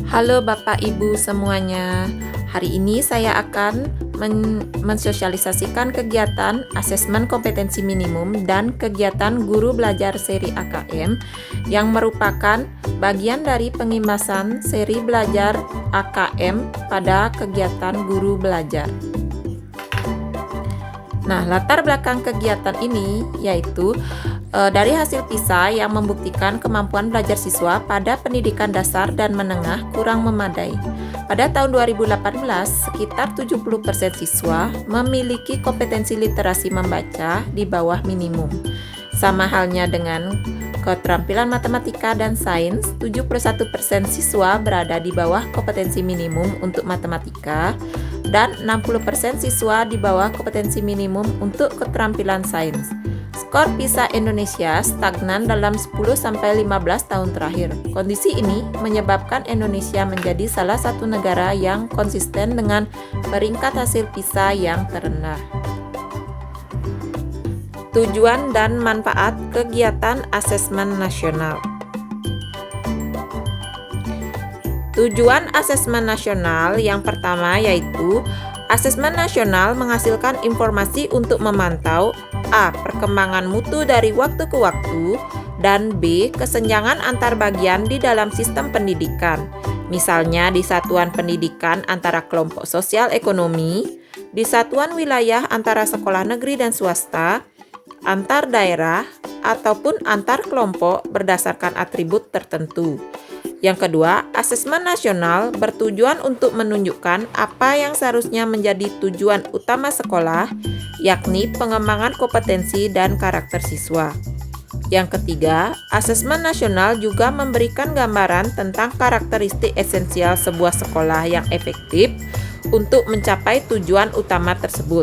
Halo Bapak Ibu semuanya. Hari ini saya akan mensosialisasikan kegiatan asesmen kompetensi minimum dan kegiatan guru belajar seri AKM yang merupakan bagian dari pengimasan seri belajar AKM pada kegiatan guru belajar. Nah, latar belakang kegiatan ini yaitu dari hasil PISA yang membuktikan kemampuan belajar siswa pada pendidikan dasar dan menengah kurang memadai. Pada tahun 2018, sekitar 70% siswa memiliki kompetensi literasi membaca di bawah minimum. Sama halnya dengan keterampilan matematika dan sains, 71% siswa berada di bawah kompetensi minimum untuk matematika dan 60% siswa di bawah kompetensi minimum untuk keterampilan sains. Skor PISA Indonesia stagnan dalam 10-15 tahun terakhir. Kondisi ini menyebabkan Indonesia menjadi salah satu negara yang konsisten dengan peringkat hasil PISA yang terendah. Tujuan dan manfaat kegiatan asesmen nasional. Tujuan asesmen nasional yang pertama yaitu asesmen nasional menghasilkan informasi untuk memantau A. Perkembangan mutu dari waktu ke waktu, dan B. Kesenjangan antar bagian di dalam sistem pendidikan, misalnya di satuan pendidikan antara kelompok sosial ekonomi, di satuan wilayah antara sekolah negeri dan swasta, antar daerah, ataupun antar kelompok berdasarkan atribut tertentu. Yang kedua, asesmen nasional bertujuan untuk menunjukkan apa yang seharusnya menjadi tujuan utama sekolah, yakni pengembangan kompetensi dan karakter siswa. Yang ketiga, asesmen nasional juga memberikan gambaran tentang karakteristik esensial sebuah sekolah yang efektif untuk mencapai tujuan utama tersebut.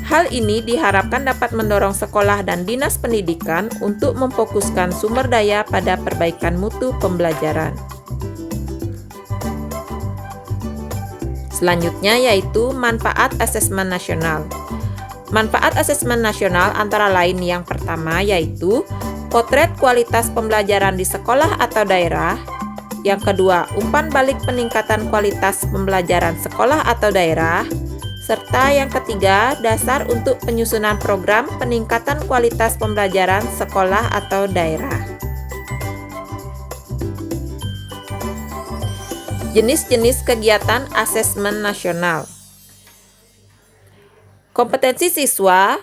Hal ini diharapkan dapat mendorong sekolah dan dinas pendidikan untuk memfokuskan sumber daya pada perbaikan mutu pembelajaran. Selanjutnya yaitu manfaat asesmen nasional. Manfaat asesmen nasional antara lain yang pertama yaitu potret kualitas pembelajaran di sekolah atau daerah. Yang kedua, umpan balik peningkatan kualitas pembelajaran sekolah atau daerah. Serta yang ketiga, dasar untuk penyusunan program peningkatan kualitas pembelajaran sekolah atau daerah. Jenis-jenis kegiatan asesmen nasional. Kompetensi siswa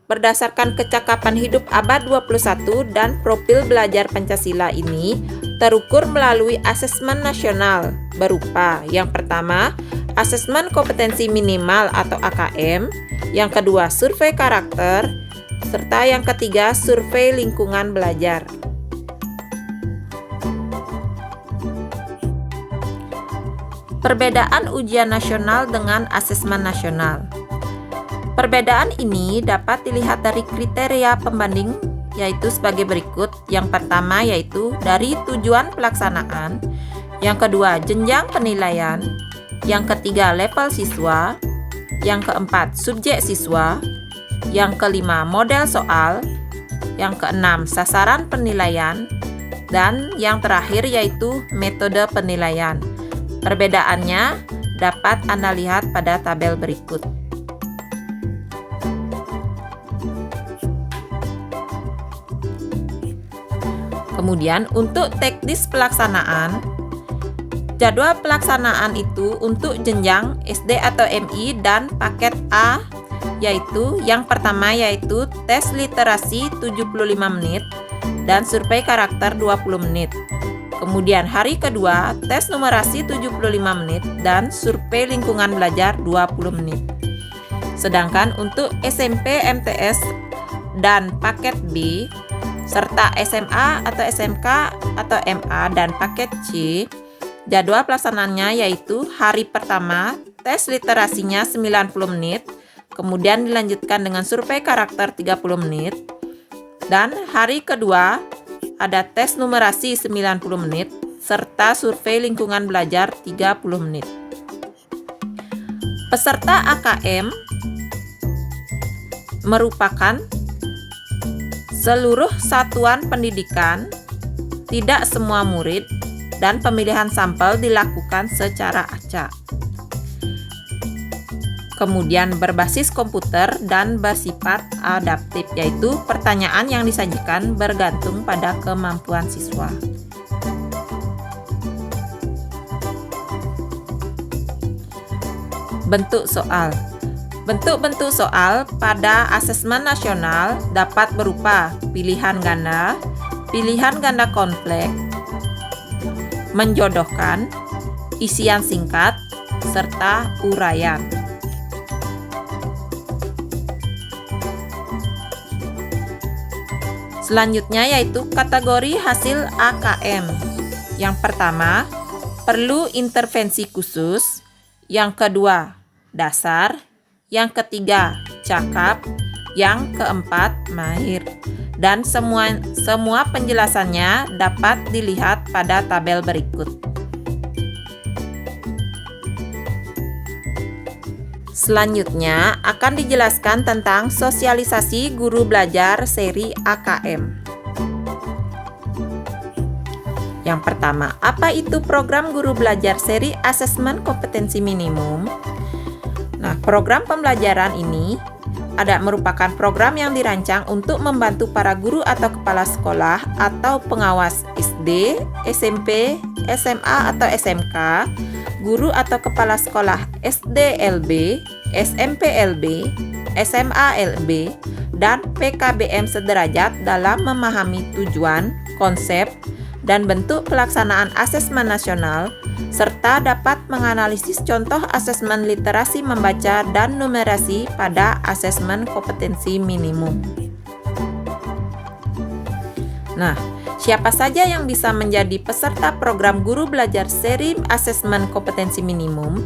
berdasarkan kecakapan hidup abad 21 dan profil belajar Pancasila ini terukur melalui asesmen nasional berupa yang pertama, asesmen kompetensi minimal atau AKM, yang kedua survei karakter, serta yang ketiga survei lingkungan belajar. Perbedaan ujian nasional dengan asesmen nasional. Perbedaan ini dapat dilihat dari kriteria pembanding yaitu sebagai berikut. Yang pertama yaitu dari tujuan pelaksanaan, yang kedua jenjang penilaian, yang ketiga level siswa, yang keempat subjek siswa, yang kelima model soal, yang keenam sasaran penilaian, dan yang terakhir yaitu metode penilaian. Perbedaannya dapat Anda lihat pada tabel berikut. Kemudian untuk teknis pelaksanaan, jadwal pelaksanaan itu untuk jenjang SD atau MI dan paket A yaitu yang pertama yaitu tes literasi 75 menit dan survei karakter 20 menit. Kemudian hari kedua tes numerasi 75 menit dan survei lingkungan belajar 20 menit. Sedangkan untuk SMP, MTS dan paket B serta SMA atau SMK atau MA dan paket C, jadwal pelaksanaannya yaitu hari pertama tes literasinya 90 menit, kemudian dilanjutkan dengan survei karakter 30 menit, dan hari kedua ada tes numerasi 90 menit, serta survei lingkungan belajar 30 menit. Peserta AKM merupakan seluruh satuan pendidikan, tidak semua murid, dan pemilihan sampel dilakukan secara acak. Kemudian berbasis komputer dan bersifat adaptif, yaitu pertanyaan yang disajikan bergantung pada kemampuan siswa. Bentuk soal. Bentuk-bentuk soal pada asesmen nasional dapat berupa pilihan ganda kompleks, menjodohkan, isian singkat, serta uraian. Selanjutnya yaitu kategori hasil AKM. Yang pertama, perlu intervensi khusus. Yang kedua, dasar. Yang ketiga, cakap. Yang keempat, mahir. Dan semua penjelasannya dapat dilihat pada tabel berikut. Selanjutnya akan dijelaskan tentang sosialisasi guru belajar seri AKM. Yang pertama, apa itu program guru belajar seri asesmen kompetensi minimum? Nah, program pembelajaran ini merupakan program yang dirancang untuk membantu para guru atau kepala sekolah atau pengawas SD, SMP, SMA atau SMK, guru atau kepala sekolah SD LB, SMP LB, SMA LB, dan PKBM sederajat dalam memahami tujuan, konsep, dan bentuk pelaksanaan asesmen nasional, serta dapat menganalisis contoh asesmen literasi membaca dan numerasi pada asesmen kompetensi minimum. Nah, siapa saja yang bisa menjadi peserta program guru belajar seri asesmen kompetensi minimum?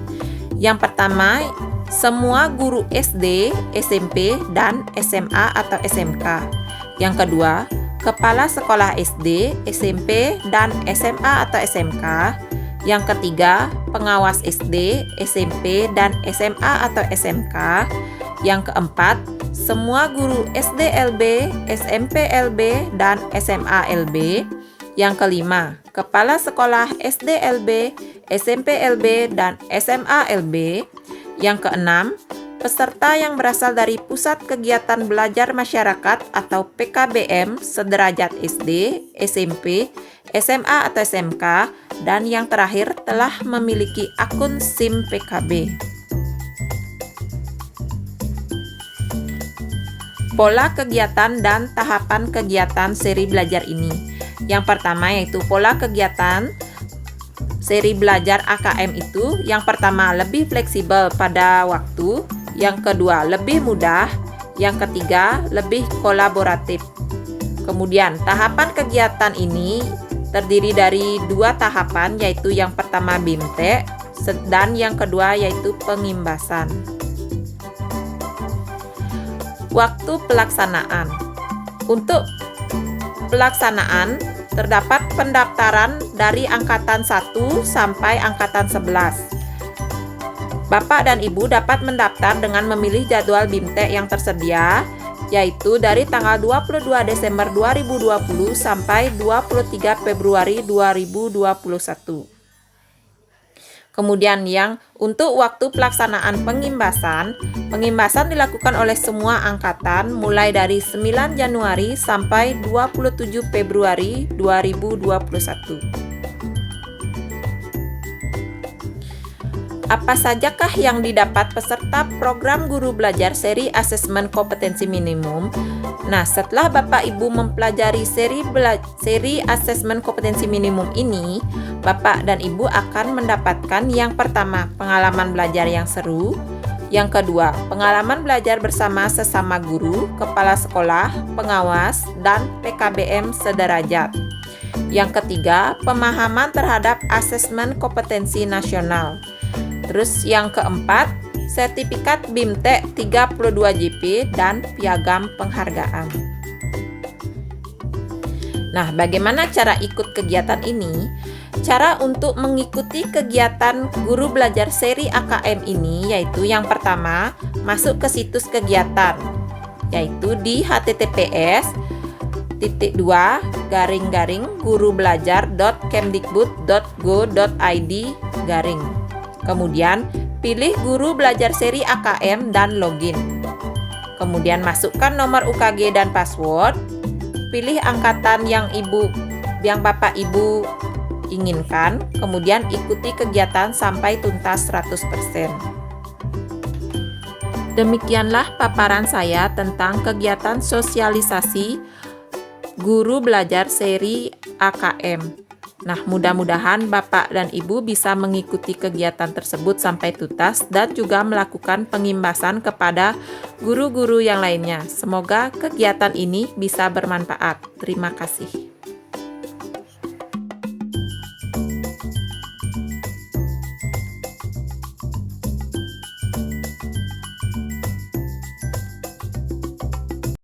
Yang pertama, semua guru SD, SMP, dan SMA atau SMK. Yang kedua, kepala sekolah SD, SMP, dan SMA atau SMK. Yang ketiga, pengawas SD, SMP, dan SMA atau SMK. Yang keempat, semua guru SD LB, SMP LB, dan SMA LB. Yang kelima, kepala sekolah SD LB, SMP LB, dan SMA LB. Yang keenam, peserta yang berasal dari Pusat Kegiatan Belajar Masyarakat atau PKBM sederajat SD, SMP, SMA atau SMK, dan yang terakhir telah memiliki akun SIM PKB. Pola kegiatan dan tahapan kegiatan seri belajar ini. Yang pertama yaitu pola kegiatan seri belajar AKM itu. Yang pertama, lebih fleksibel pada waktu. Yang kedua, lebih mudah. Yang ketiga, lebih kolaboratif. Kemudian, tahapan kegiatan ini terdiri dari 2 tahapan, yaitu yang pertama BIMTEK dan yang kedua yaitu pengimbasan. Waktu pelaksanaan. Untuk pelaksanaan terdapat pendaftaran dari angkatan 1 sampai angkatan 11. Bapak dan Ibu dapat mendaftar dengan memilih jadwal BIMTEK yang tersedia, yaitu dari tanggal 22 Desember 2020 sampai 23 Februari 2021. Kemudian yang untuk waktu pelaksanaan pengimbasan dilakukan oleh semua angkatan mulai dari 9 Januari sampai 27 Februari 2021. Apa sajakah yang didapat peserta program guru belajar seri asesmen kompetensi minimum? Nah, setelah Bapak Ibu mempelajari seri asesmen kompetensi minimum ini, Bapak dan Ibu akan mendapatkan yang pertama, pengalaman belajar yang seru. Yang kedua, pengalaman belajar bersama sesama guru, kepala sekolah, pengawas, dan PKBM sederajat. Yang ketiga, pemahaman terhadap asesmen kompetensi nasional. Terus yang keempat, sertifikat BIMTEK 32 JP dan piagam penghargaan. Nah, bagaimana cara ikut kegiatan ini? Cara untuk mengikuti kegiatan guru belajar seri AKM ini yaitu yang pertama, masuk ke situs kegiatan, yaitu di https www.gurubelajar.kemdikbud.go.id garing. Kemudian pilih guru belajar seri AKM dan login. Kemudian masukkan nomor UKG dan password. Pilih angkatan yang Bapak Ibu inginkan. Kemudian ikuti kegiatan sampai tuntas 100%. Demikianlah paparan saya tentang kegiatan sosialisasi guru belajar seri AKM. Nah, mudah-mudahan Bapak dan Ibu bisa mengikuti kegiatan tersebut sampai tuntas dan juga melakukan pengimbasan kepada guru-guru yang lainnya. Semoga kegiatan ini bisa bermanfaat. Terima kasih.